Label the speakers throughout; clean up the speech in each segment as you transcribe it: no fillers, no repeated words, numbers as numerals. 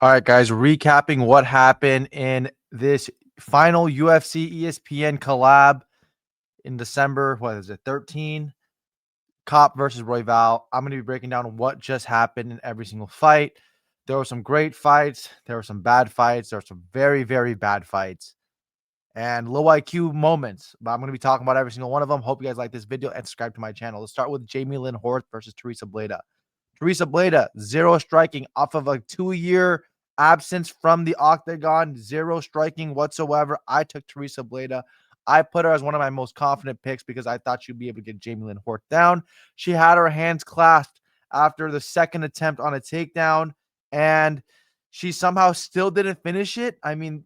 Speaker 1: All right, guys, recapping what happened in this final UFC ESPN collab in December. What is it, 13? Kape versus Royval. I'm going to be breaking down what just happened in every single fight. There were some great fights. There were some bad fights. There were some very, very bad fights and low IQ moments. But I'm going to be talking about every single one of them. Hope you guys like this video and subscribe to my channel. Let's start with Jamie Lynn Horth versus Teresa Bleda. Teresa Bleda, zero striking off of a 2-year absence from the octagon, zero striking whatsoever. I took Teresa Bleda. I put her as one of my most confident picks because I thought she'd be able to get Jamie Lynn Horth down. She had her hands clasped after the second attempt on a takedown, and she somehow still didn't finish it. I mean,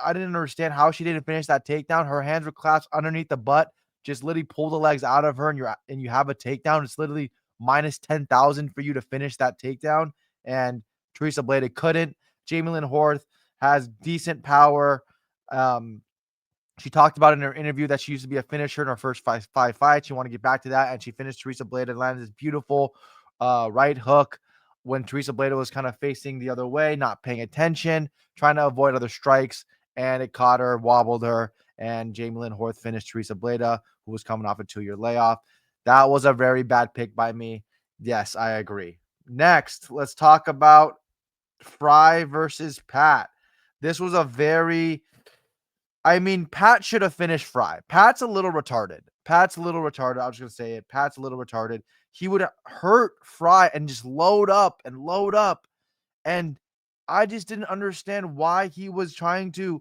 Speaker 1: I didn't understand how she didn't finish that takedown. Her hands were clasped underneath the butt. Just literally pull the legs out of her, and you have a takedown. It's literally minus 10,000 for you to finish that takedown. And Teresa Bleda couldn't. Jamie Lynn Horth has decent power. She talked about in her interview that she used to be a finisher in her first five fights. She wanted to get back to that, and she finished Teresa Bleda and landed this beautiful right hook when Teresa Bleda was kind of facing the other way, not paying attention, trying to avoid other strikes, and it caught her, wobbled her, and Jamie Lynn Horth finished Teresa Bleda, who was coming off a 2-year layoff. That was a very bad pick by me. Yes, I agree. Next, let's talk about Frye versus Pat. This was a very Pat should have finished Frye. Pat's a little retarded. I'm just going to say it. Pat's a little retarded. He would hurt Frye and just load up and load up. And I just didn't understand why he was trying to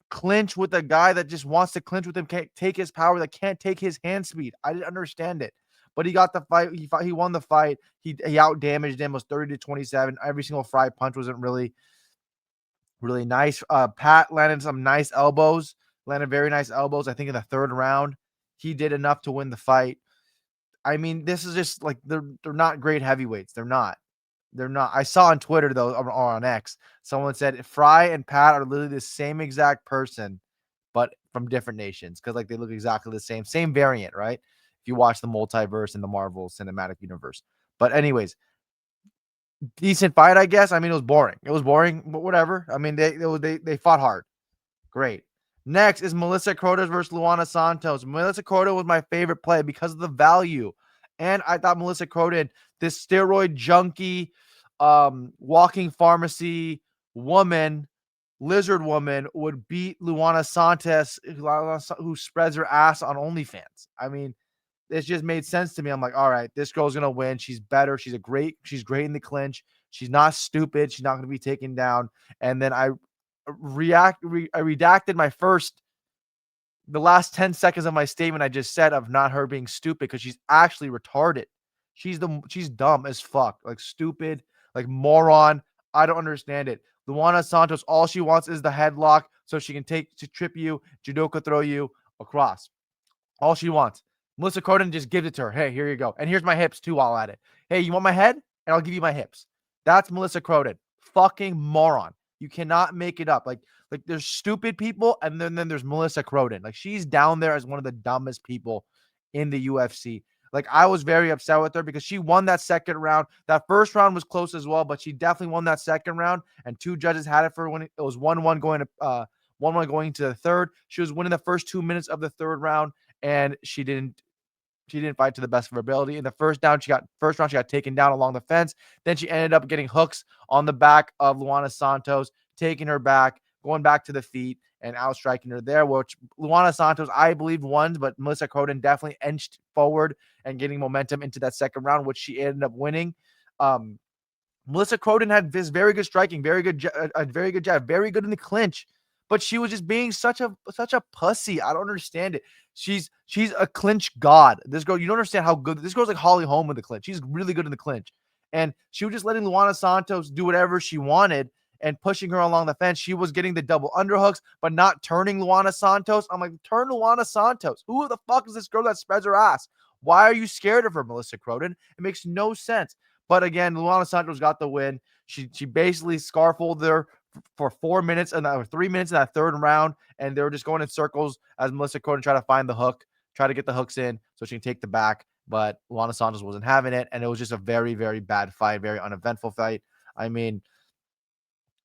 Speaker 1: clinch with a guy that just wants to clinch with him, can't take his power, that can't take his hand speed. I didn't understand it. But he got the fight. He won the fight. He out damaged him. It was 30-27. Every single Frye punch wasn't really nice. Pat landed some nice elbows, landed very nice elbows. I think in the third round, he did enough to win the fight. I mean, this is just like they're not great heavyweights. They're not. I saw on Twitter though, or on X, someone said Frye and Pat are literally the same exact person, but from different nations because like they look exactly the same variant, right? If you watch the multiverse and the Marvel Cinematic Universe. But anyways, decent fight, I guess. I mean, it was boring. But whatever. I mean, they fought hard. Great. Next is Melissa Croden versus Luana Santos. Melissa Croden was my favorite play because of the value. And I thought Melissa Croden, this steroid junkie, walking pharmacy woman, lizard woman, would beat Luana Santos, who spreads her ass on OnlyFans. I mean, it just made sense to me. I'm like, all right, this girl's gonna win. She's better. She's great in the clinch. She's not stupid. She's not gonna be taken down. And then I redacted the last 10 seconds of my statement I just said of not her being stupid because she's actually retarded. She's dumb as fuck, like stupid, like moron. I don't understand it. Luana Santos, all she wants is the headlock so she can trip you, judoka throw you across. All she wants. Melissa Croden just gives it to her. Hey, here you go. And here's my hips too while at it. Hey, you want my head? And I'll give you my hips. That's Melissa Croden. Fucking moron. You cannot make it up. Like there's stupid people, and then there's Melissa Croden. Like she's down there as one of the dumbest people in the UFC. Like I was very upset with her because she won that second round. That first round was close as well, but she definitely won that second round. And two judges had it for when it was 1-1 going to 1-1 going to the third. She was winning the first 2 minutes of the third round, and she didn't fight to the best of her ability. In the first round, she got taken down along the fence. Then she ended up getting hooks on the back of Luana Santos, taking her back, going back to the feet, and outstriking her there, which Luana Santos, I believe, won, but Melissa Croden definitely inched forward and getting momentum into that second round, which she ended up winning. Melissa Croden had this very good striking, very good jab, very good in the clinch, but she was just being such a pussy. I don't understand it. She's a clinch god. This girl, you don't understand how good this girl's like Holly Holm in the clinch. She's really good in the clinch. And she was just letting Luana Santos do whatever she wanted and pushing her along the fence. She was getting the double underhooks, but not turning Luana Santos. I'm like, turn Luana Santos. Who the fuck is this girl that spreads her ass? Why are you scared of her, Melissa Croden? It makes no sense. But again, Luana Santos got the win. She basically scarfolded her for 4 minutes and 3 minutes in that third round, and they were just going in circles as Melissa Croden tried to find the hook, try to get the hooks in so she can take the back. But Luana Santos wasn't having it, and it was just a very, very bad fight, very uneventful fight. I mean,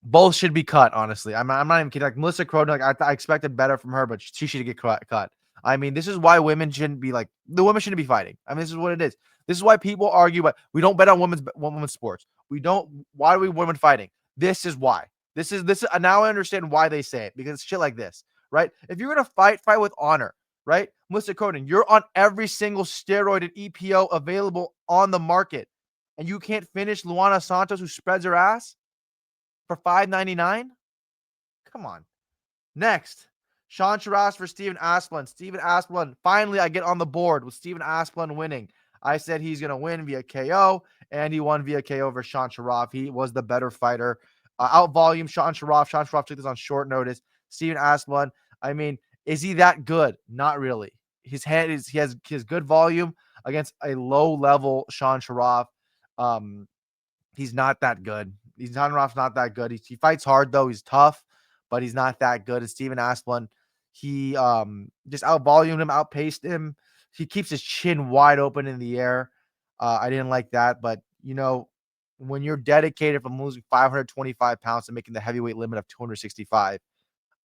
Speaker 1: Both should be cut, honestly. I'm not even kidding. Like Melissa Croden, like I expected better from her, but she should get cut. I mean, this is why women shouldn't be like the women shouldn't be fighting. I mean, this is what it is. This is why people argue, but we don't bet on women's sports. We don't. Why are we women fighting? This is why. This is now I understand why they say it, because it's shit like this, right? If you're gonna fight with honor, right? Melissa Croden, you're on every single steroid and EPO available on the market, and you can't finish Luana Santos, who spreads her ass for $5.99. Come on. Next, Sean Sharaf for Steven Asplund. Steven Asplund, finally, I get on the board with Steven Asplund winning. I said he's going to win via KO, and he won via KO over Sean Sharaf. He was the better fighter. Out volume, Sean Sharaf. Sean Sharaf took this on short notice. Steven Asplund, I mean, is he that good? Not really. His head is he has good volume against a low level Sean Sharaf. He's not that good. Sharaf's not that good. He fights hard though. He's tough, but he's not that good. And Steven Asplund, he just outvolumed him, outpaced him. He keeps his chin wide open in the air. I didn't like that, but when you're dedicated from losing 525 pounds to making the heavyweight limit of 265,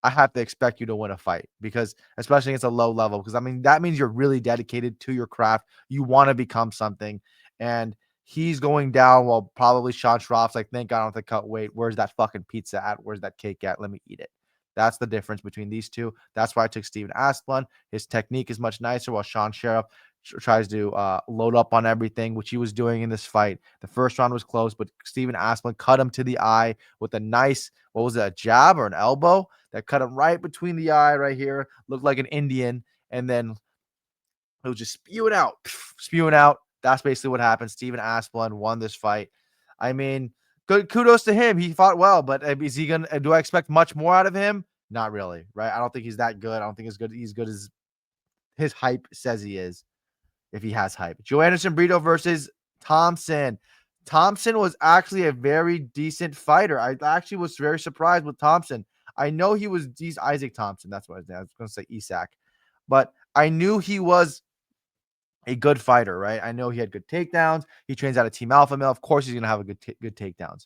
Speaker 1: I have to expect you to win a fight, because especially against a low level, because I mean, that means you're really dedicated to your craft. You want to become something, and he's going down while probably Sean Sharaf's like, thank God I don't have to cut weight. Where's that fucking pizza at? Where's that cake at? Let me eat it. That's the difference between these two. That's why I took Steven Asplund. His technique is much nicer, while Sean Sharaf tries to load up on everything, which he was doing in this fight. The first round was close, but Steven Asplund cut him to the eye with a nice, what was it, a jab or an elbow that cut him right between the eye right here. Looked like an Indian, and then it was just spewing out, spewing out. That's basically what happened. Steven Asplund won this fight. I mean, good kudos to him. He fought well, but is he gonna? Do I expect much more out of him? Not really, right? I don't think he's that good. I don't think he's good as his hype says he is, if he has hype. Joe Anderson Brito versus Thomson. Thomson was actually a very decent fighter. I actually was very surprised with Thomson. I know he's Isaac Thomson. That's what I was going to say, Isak. But I knew he was a good fighter, right? I know he had good takedowns. He trains out of Team Alpha Male. Of course, he's going to have a good takedowns.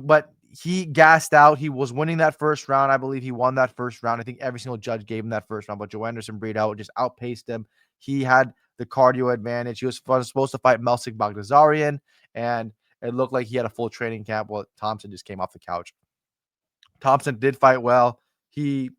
Speaker 1: But he gassed out. He was winning that first round. I believe he won that first round. I think every single judge gave him that first round. But Joe Anderson Brito just outpaced him. He had the cardio advantage. He was supposed to fight Melsik Baghdasaryan, and it looked like he had a full training camp. Well, Thomson just came off the couch. Thomson did fight well. He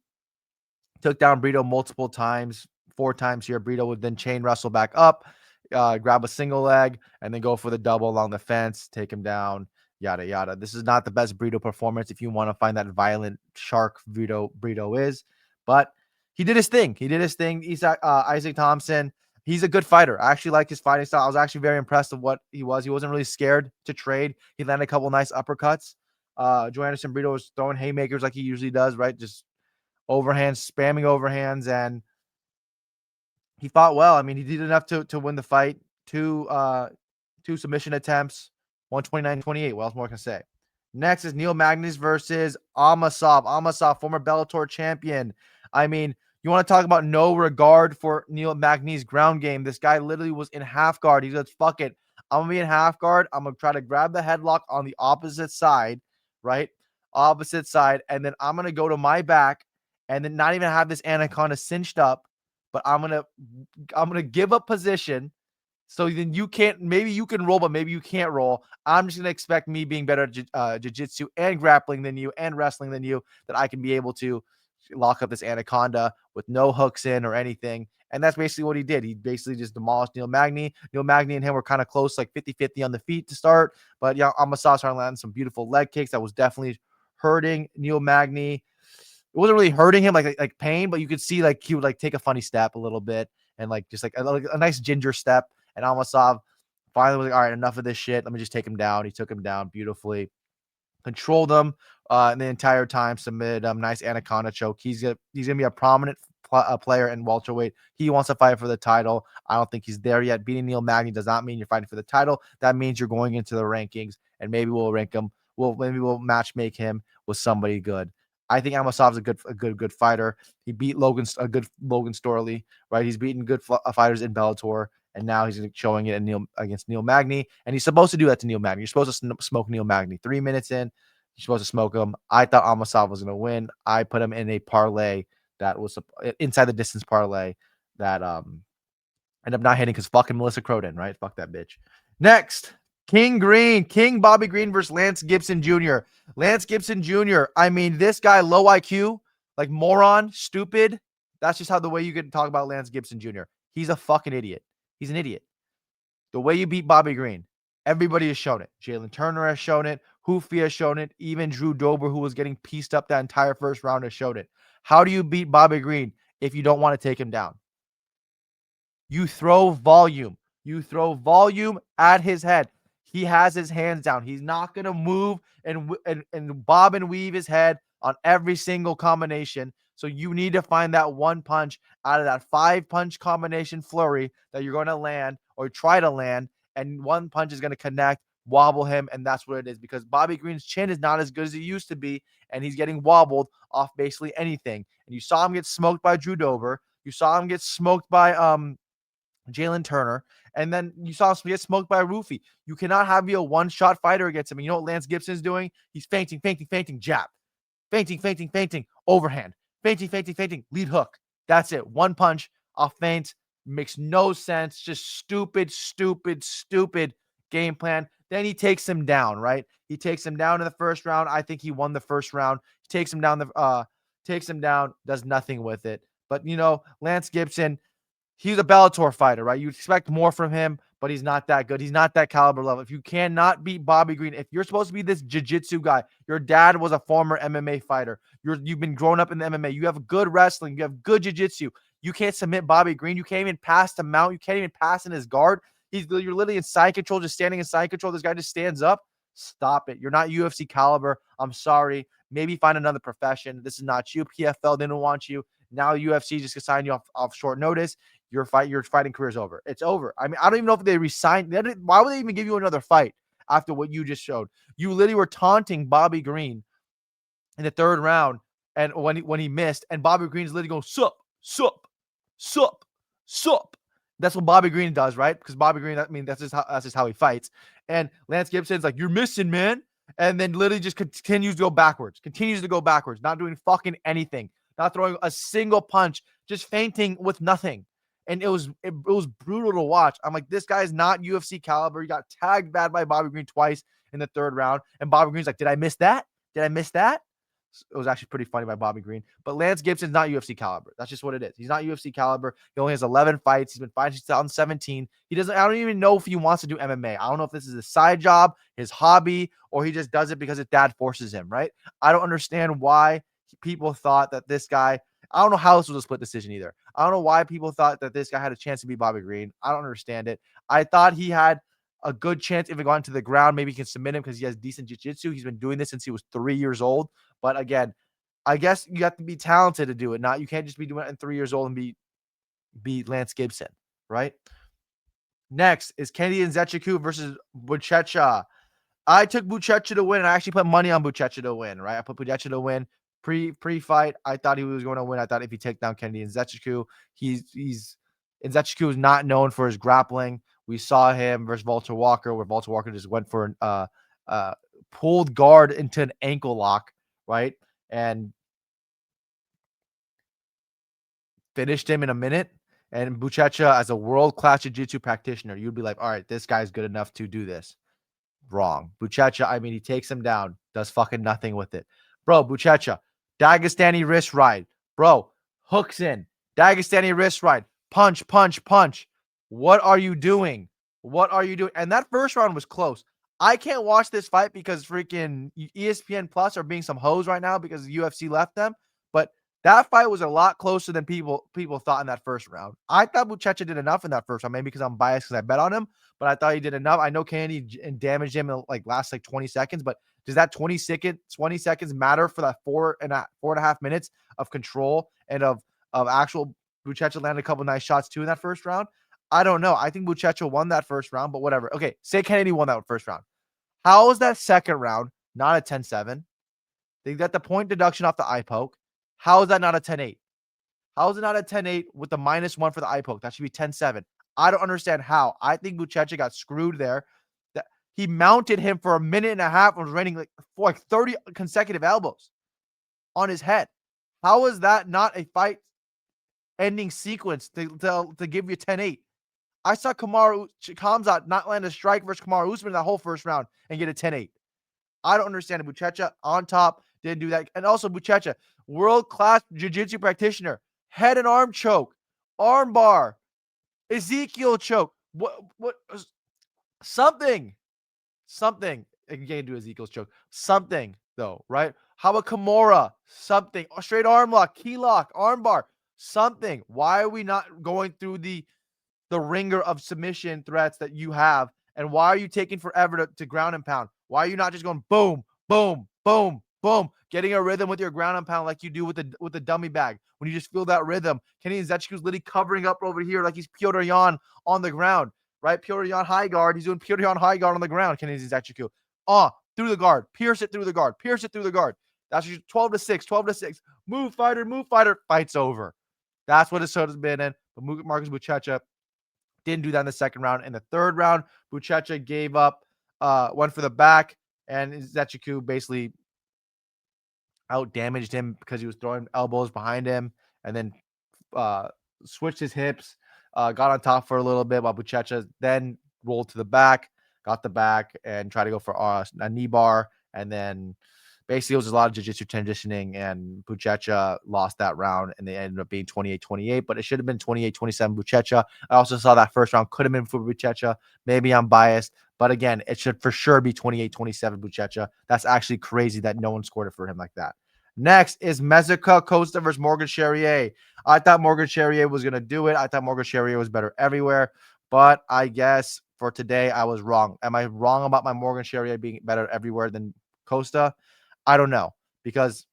Speaker 1: took down Brito multiple times, 4 times here. Brito would then chain wrestle back up, grab a single leg, and then go for the double along the fence, take him down, yada, yada. This is not the best Brito performance if you want to find that violent shark Brito is, but he did his thing. He did his thing. Isaac Thomson, he's a good fighter. I actually like his fighting style. I was actually very impressed with what he was. He wasn't really scared to trade. He landed a couple nice uppercuts. Joe Anderson Brito was throwing haymakers like he usually does, right? Just overhands, spamming overhands, and he fought well. I mean, he did enough to win the fight. Two submission attempts, 129-28. What else more can I say? Next is Neil Magny versus Amosov. Amosov, former Bellator champion. I mean, you want to talk about no regard for Neil Magny's ground game. This guy literally was in half guard. He said, fuck it. I'm going to be in half guard. I'm going to try to grab the headlock on the opposite side, right? Opposite side. And then I'm going to go to my back and then not even have this anaconda cinched up, but I'm gonna give up position, so then maybe you can roll, but maybe you can't roll. I'm just gonna expect me being better at jiu-jitsu and grappling than you and wrestling than you, that I can be able to lock up this anaconda with no hooks in or anything. And that's basically what he did. He basically just demolished Neil Magny. Neil Magny and him were kind of close, like 50-50 on the feet to start. But yeah, Amosov started landing some beautiful leg kicks that was definitely hurting Neil Magny. It wasn't really hurting him like pain, but you could see like he would like take a funny step a little bit and like just like a nice ginger step. And Amosov finally was like, all right, enough of this shit. Let me just take him down. He took him down beautifully, controlled him the entire time, submitted him. Nice anaconda choke. He's gonna be a prominent player in welterweight. He wants to fight for the title. I don't think he's there yet. Beating Neil Magny does not mean you're fighting for the title. That means you're going into the rankings, and maybe we'll rank him. Maybe we'll match make him with somebody good. I think Amosov's a good fighter. He beat Logan Storley, right? He's beaten good fighters in Bellator, and now he's showing it against Neil Magny. And he's supposed to do that to Neil Magny. You're supposed to smoke Neil Magny. 3 minutes in, You're supposed to smoke him. I thought Amosov was going to win. I put him in a parlay that was inside the distance parlay that ended up not hitting because fucking Melissa Croden, right? Fuck that bitch. Next, King Bobby Green versus Lance Gibson Jr. Lance Gibson Jr. I mean, this guy, low IQ, like moron, stupid. That's just how the way you can talk about Lance Gibson Jr. He's a fucking idiot. He's an idiot. The way you beat Bobby Green, everybody has shown it. Jalen Turner has shown it. Hoofy has shown it. Even Drew Dober, who was getting pieced up that entire first round, has showed it. How do you beat Bobby Green if you don't want to take him down? You throw volume. You throw volume at his head. He has his hands down. He's not going to move and bob and weave his head on every single combination. So you need to find that one punch out of that 5-punch combination flurry that you're going to land or try to land, and one punch is going to connect, wobble him, and that's what it is, because Bobby Green's chin is not as good as it used to be, and he's getting wobbled off basically anything. And you saw him get smoked by Drew Dober. You saw him get smoked by Jalen Turner, and then you saw him get smoked by Roofy. You cannot have you a one-shot fighter against him. And you know what Lance Gibson's doing? He's feinting, jab. Feinting, overhand. Feinting, lead hook. That's it. One punch off feint. Makes no sense. Just stupid game plan. Then he takes him down, right? He takes him down in the first round. I think he won the first round. He takes him down, does nothing with it. But, you know, Lance Gibson, he's a Bellator fighter, right? You expect more from him, but he's not that good. He's not that caliber level. If you cannot beat Bobby Green, if you're supposed to be this jiu-jitsu guy, your dad was a former MMA fighter. You've been growing up in the MMA. You have good wrestling. You have good jiu-jitsu. You can't submit Bobby Green. You can't even pass the mount. You can't even pass in his guard. You're literally in side control, just standing in side control. This guy just stands up. Stop it. You're not UFC caliber. I'm sorry. Maybe find another profession. This is not you. PFL didn't want you. Now UFC just could sign you off short notice. Your fighting career is over. It's over. I mean, I don't even know if they resigned. Why would they even give you another fight after what you just showed? You literally were taunting Bobby Green in the third round, and when he missed, and Bobby Green's literally going sup. That's what Bobby Green does, right? Because Bobby Green, I mean, that's just how he fights. And Lance Gibson's like, you're missing, man. And then literally just continues to go backwards, not doing fucking anything, not throwing a single punch, just feinting with nothing. And it was brutal to watch. I'm like, this guy is not UFC caliber. He got tagged bad by Bobby Green twice in the third round. And Bobby Green's like, did I miss that? It was actually pretty funny by Bobby Green. But Lance Gibson's not UFC caliber. That's just what it is. He's not UFC caliber. He only has 11 fights. He's been fighting since 2017. I don't even know if he wants to do MMA. I don't know if this is his side job, his hobby, or he just does it because his dad forces him, right? I don't understand why people thought that this guy, I don't know how this was a split decision either. I don't know why people thought that this guy had a chance to beat Bobby Green. I don't understand it. I thought he had a good chance if it got into the ground. Maybe he can submit him because he has decent jiu-jitsu. He's been doing this since he was 3 years old. But again, I guess you have to be talented to do it. You can't just be doing it at 3 years old and be Lance Gibson, right? Next is Kennedy Nzechukwu versus Buchecha. I took Buchecha to win, and I actually put money on Buchecha to win, right? I put Buchecha to win pre-fight. I thought he was going to win. I thought if he take down Kennedy Nzechukwu, Nzechukwu is not known for his grappling. We saw him versus Walter Walker, where Walter Walker just went for an pulled guard into an ankle lock, right? And finished him in a minute. And Buchecha, as a world-class jiu-jitsu practitioner, you'd be like, all right, this guy's good enough to do this. Wrong. Buchecha, I mean, he takes him down, does fucking nothing with it. Bro, Buchecha, Dagestani wrist ride. Bro, hooks in. Dagestani wrist ride. Punch. What are you doing? And that first round was close. I can't watch this fight because freaking ESPN Plus are being some hoes right now because the UFC left them. But that fight was a lot closer than people thought in that first round. I thought Buchecha did enough in that first round, maybe because I'm biased because I bet on him, but I thought he did enough. I know Kennedy damaged him in last 20 seconds, but does that 20 seconds matter for that 4.5 minutes of control and of actual Buchecha landed a couple nice shots too in that first round? I don't know. I think Buchecha won that first round, but whatever. Okay, say Kennedy won that first round. How is that second round not a 10-7? They got the point deduction off the eye poke. How is that not a 10-8? How is it not a 10-8 with the -1 for the eye poke? That should be 10-7. I don't understand how. I think Buchecha got screwed there. He mounted him for a minute and a half and was raining for 30 consecutive elbows on his head. How is that not a fight ending sequence to give you 10-8? I saw Khamzat not land a strike versus Kamaru Usman that whole first round and get a 10-8. I don't understand it. Buchecha on top didn't do that. And also Buchecha, world-class jiu-jitsu practitioner, head and arm choke, arm bar, Ezekiel choke. What something. You can't do Ezekiel's choke. Something, though, right? How about Kimura? Something. Straight arm lock, key lock, arm bar. Something. Why are we not going through the ringer of submission threats that you have? And why are you taking forever to ground and pound? Why are you not just going boom, boom, boom, boom, getting a rhythm with your ground and pound like you do with the dummy bag? When you just feel that rhythm, Kenny Nzechukwu literally covering up over here like he's Piotr Jan on the ground, right? Piotr Jan high guard. He's doing Piotr Jan high guard on the ground. Kenny Nzechukwu, through the guard, pierce it through the guard, pierce it through the guard. That's 12-6, 12-6. Move fighter, fight's over. That's what it's been in. But Marcus Buchecha didn't do that in the second round. In the third round, Buchecha gave up, went for the back, and Nzechukwu basically out-damaged him because he was throwing elbows behind him, and then switched his hips, got on top for a little bit while Buchecha then rolled to the back, got the back, and tried to go for a knee bar, and then basically it was a lot of jiu-jitsu transitioning, and Buchecha lost that round, and they ended up being 28-28, but it should have been 28-27 Buchecha. I also saw that first round could have been for Buchecha. Maybe I'm biased, but again, it should for sure be 28-27 Buchecha. That's actually crazy that no one scored it for him like that. Next is Mezica Costa versus Morgan Charriere. I thought Morgan Charriere was going to do it. I thought Morgan Charriere was better everywhere, but I guess for today I was wrong. Am I wrong about my Morgan Charriere being better everywhere than Costa? I don't know, because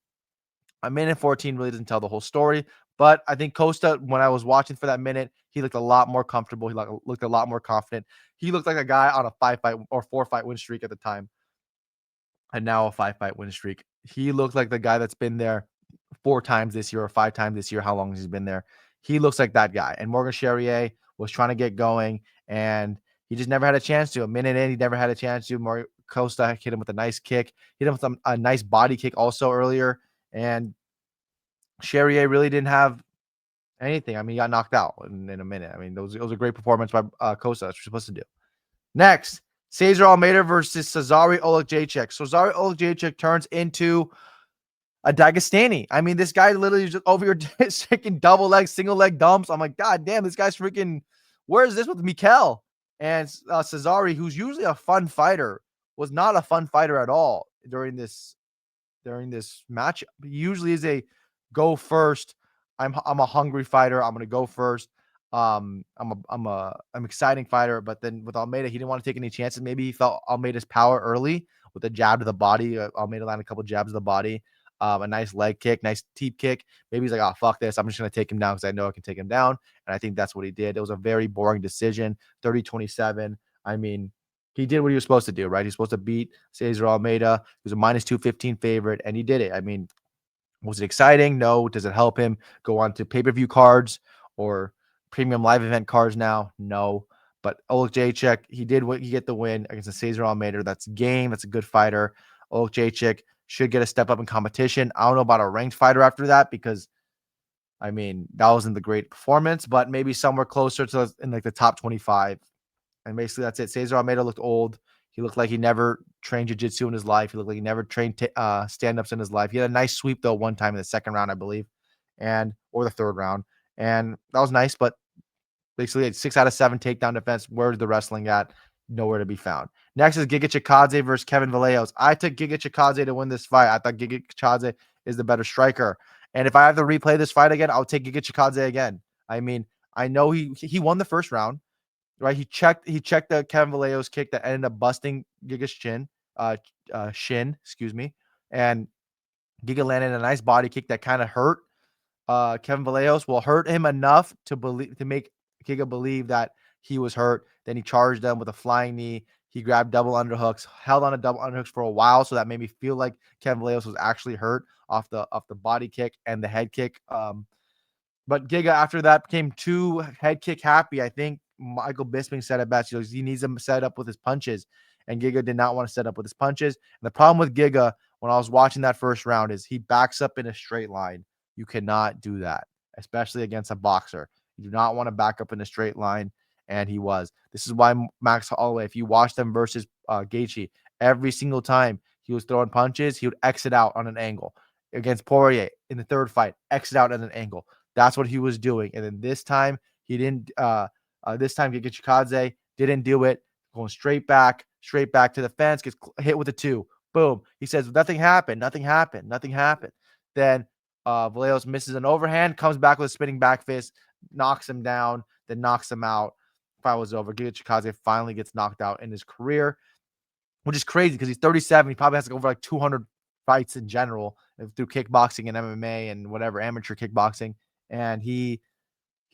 Speaker 1: a minute 14 really doesn't tell the whole story. But I think Costa, when I was watching for that minute, he looked a lot more comfortable. He looked a lot more confident. He looked like a guy on a 5-fight or 4-fight win streak at the time, and now a 5-fight win streak. He looked like the guy that's been there 4 times this year or 5 times this year. How long he's been there? He looks like that guy. And Morgan Charriere was trying to get going, and he just never had a chance to. A minute in, he never had a chance to. Costa hit him with a nice kick, hit him with a nice body kick also earlier, and Charriere really didn't have anything. I mean, he got knocked out in a minute. I mean, it was a great performance by Costa. That's what you're supposed to do. Next, Cesar Almeida versus Cezary Oleksiejczuk. Cezary Oleksiejczuk turns into a Dagestani. I mean, this guy literally just over here freaking double leg, single leg dumps. I'm like, God damn, this guy's freaking. Where is this with Mikel? And Cezary, who's usually a fun fighter, was not a fun fighter at all during this match. He usually is a go first. I'm a hungry fighter. I'm gonna go first. I'm exciting fighter. But then with Almeida, he didn't want to take any chances. Maybe he felt Almeida's power early with a jab to the body. Almeida landed a couple jabs to the body. A nice leg kick, nice teep kick. Maybe he's like, oh, fuck this. I'm just going to take him down because I know I can take him down. And I think that's what he did. It was a very boring decision, 30-27. I mean, he did what he was supposed to do, right? He's supposed to beat Cesar Almeida. He was a minus 215 favorite, and he did it. I mean, was it exciting? No. Does it help him go on to pay-per-view cards or premium live event cards now? No. But Oleksiejczuk, he get the win against the Cesar Almeida. That's game. That's a good fighter. Oleksiejczuk should get a step up in competition. I don't know about a ranked fighter after that, because I mean, that wasn't the great performance, but maybe somewhere closer to in like the top 25. And basically that's it. Cesar Almeida looked old. He looked like he never trained jiu-jitsu in his life. He looked like he never trained stand-ups in his life. He had a nice sweep though one time in the second round, I believe, or the third round. And that was nice, but basically it's 6 out of 7 takedown defense. Where's the wrestling at? Nowhere to be found. Next is Giga Chikadze versus Kevin Vallejos. I took Giga Chikadze to win this fight. I thought Giga Chikadze is the better striker. And if I have to replay this fight again, I'll take Giga Chikadze again. I mean, I know he won the first round, right? He checked the Kevin Vallejos kick that ended up busting Giga's shin, excuse me. And Giga landed a nice body kick that kind of hurt Kevin Vallejos. Will hurt him enough to make Giga believe that he was hurt. Then he charged them with a flying knee. He grabbed double underhooks, held on a double underhooks for a while, so that made me feel like Kevin Vallejos was actually hurt off the body kick and the head kick. But Giga after that became too head kick happy. I think Michael Bisping said it best. He needs him set up with his punches. and Giga did not want to set up with his punches. And the problem with Giga when I was watching that first round is he backs up in a straight line. You cannot do that, especially against a boxer. You do not want to back up in a straight line, and he was. This is why Max Holloway, if you watch them versus Gaethje, every single time he was throwing punches, he would exit out on an angle. Against Poirier in the third fight, exit out at an angle. That's what he was doing. And then this time, he didn't. This time, Chikadze didn't do it. Going straight back to the fence, gets hit with a 2. Boom. He says, nothing happened. Then Vallejos misses an overhand, comes back with a spinning back fist, knocks him down, then knocks him out. Fight was over. Chikadze finally gets knocked out in his career, which is crazy because he's 37. He probably has over like 200 fights in general through kickboxing and MMA and whatever, amateur kickboxing. And he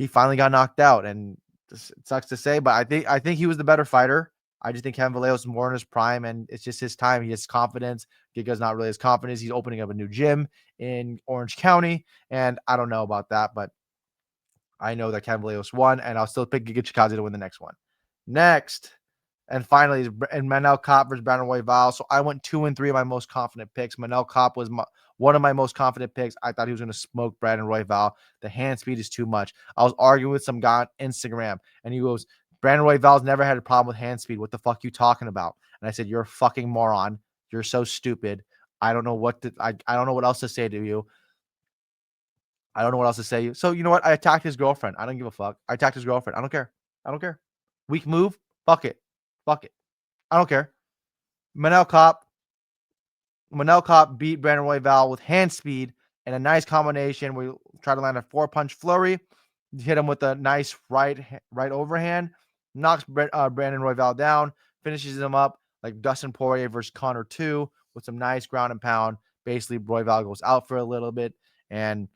Speaker 1: finally got knocked out. And it sucks to say, but I think he was the better fighter. I just think Kevin Vallejos is more in his prime, and it's just his time. He has confidence. Giga's not really his confidence. He's opening up a new gym in Orange County, and I don't know about that, but I know that Kevin Vallejos won, and I'll still pick Giga Chikadze to win the next one. Next, and finally, and Manel Kape versus Brandon Royval. So I went 2 and 3 of my most confident picks. Manel Kape was one of my most confident picks. I thought he was going to smoke Brandon Royval. The hand speed is too much. I was arguing with some guy on Instagram, and he goes, Brandon Royval's never had a problem with hand speed. What the fuck you talking about? And I said, you're a fucking moron. You're so stupid. I don't know what I don't know what else to say to you. I don't know what else to say to you. So you know what? I attacked his girlfriend. I don't give a fuck. I attacked his girlfriend. I don't care. Weak move. Fuck it. I don't care. Manel Kape beat Brandon Royval with hand speed and a nice combination. We tried to land a 4-punch flurry, hit him with a nice right overhand, knocks Brandon Royval down, finishes him up like Dustin Poirier versus Conor 2 with some nice ground and pound. Basically, Royval goes out for a little bit and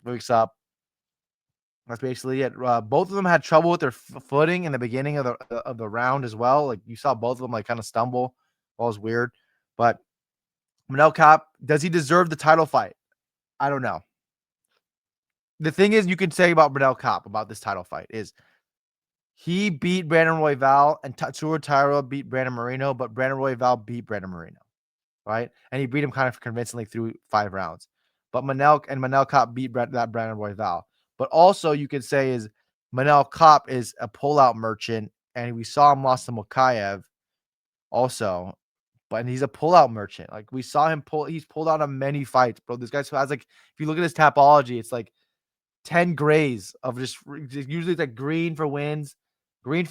Speaker 1: wakes up. That's basically it. Both of them had trouble with their footing in the beginning of the round as well. Like you saw both of them like kind of stumble. That was weird. But Manel Kape, does he deserve the title fight? I don't know. The thing is, you can say about Manel Kape about this title fight is he beat Brandon Royval and Tatsuro Taira beat Brandon Moreno, but Brandon Royval beat Brandon Moreno, right? And he beat him kind of convincingly through 5 rounds. But Manel Kape beat that Brandon Royval. But also you could say is Manel Kape is a pullout merchant, and we saw him lost to Mokaev also. But he's a pullout merchant. Like we saw him he's pulled out of many fights, bro. This guy has like, if you look at his Tapology, it's like 10 grays of just usually it's like green for wins, red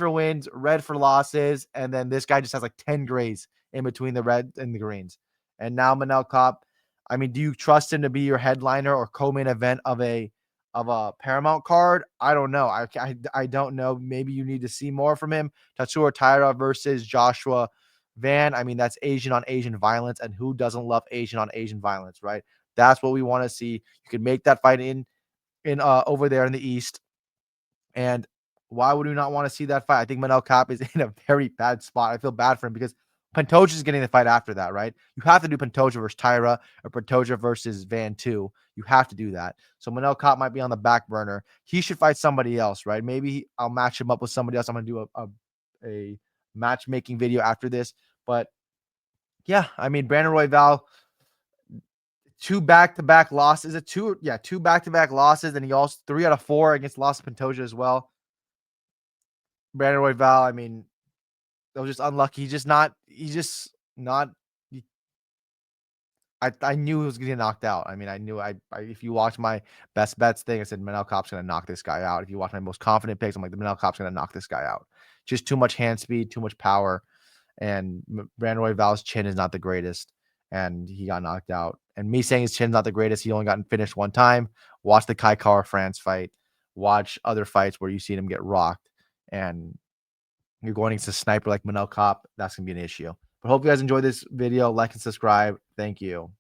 Speaker 1: for losses, and then this guy just has like 10 grays in between the red and the greens. And now Manel Kape, I mean, do you trust him to be your headliner or co-main event of a Paramount card? I don't know. I don't know. Maybe you need to see more from him. Tatsuro Taira versus Joshua Van. I mean, that's Asian on Asian violence, and who doesn't love Asian on Asian violence, right? That's what we want to see. You could make that fight in over there in the East. And why would we not want to see that fight? I think Manel Kape is in a very bad spot. I feel bad for him because Pantoja is getting the fight after that, right? You have to do Pantoja versus Taira or Pantoja versus Van 2. You have to do that. So Manel Kape might be on the back burner. He should fight somebody else, right? Maybe I'll match him up with somebody else. I'm going to do a matchmaking video after this. But yeah, I mean, Brandon Royval, 2 back-to-back losses. Two back-to-back losses, and he also 3 out of 4 against Los Pantoja as well. Brandon Royval, I mean, that was just unlucky. He's just not. I knew he was getting knocked out. I mean, I knew. If you watch my best bets thing, I said Manel Kape's going to knock this guy out. If you watch my most confident picks, I'm like, the Manel Kape's going to knock this guy out. Just too much hand speed, too much power, and Brandon Royval's chin is not the greatest, and he got knocked out. And me saying his chin's not the greatest, he only gotten finished 1 time. Watch the Kai Kara-France fight. Watch other fights where you see him get rocked, and you're going against a sniper like Manel Kape. That's going to be an issue. But hope you guys enjoyed this video. Like and subscribe. Thank you.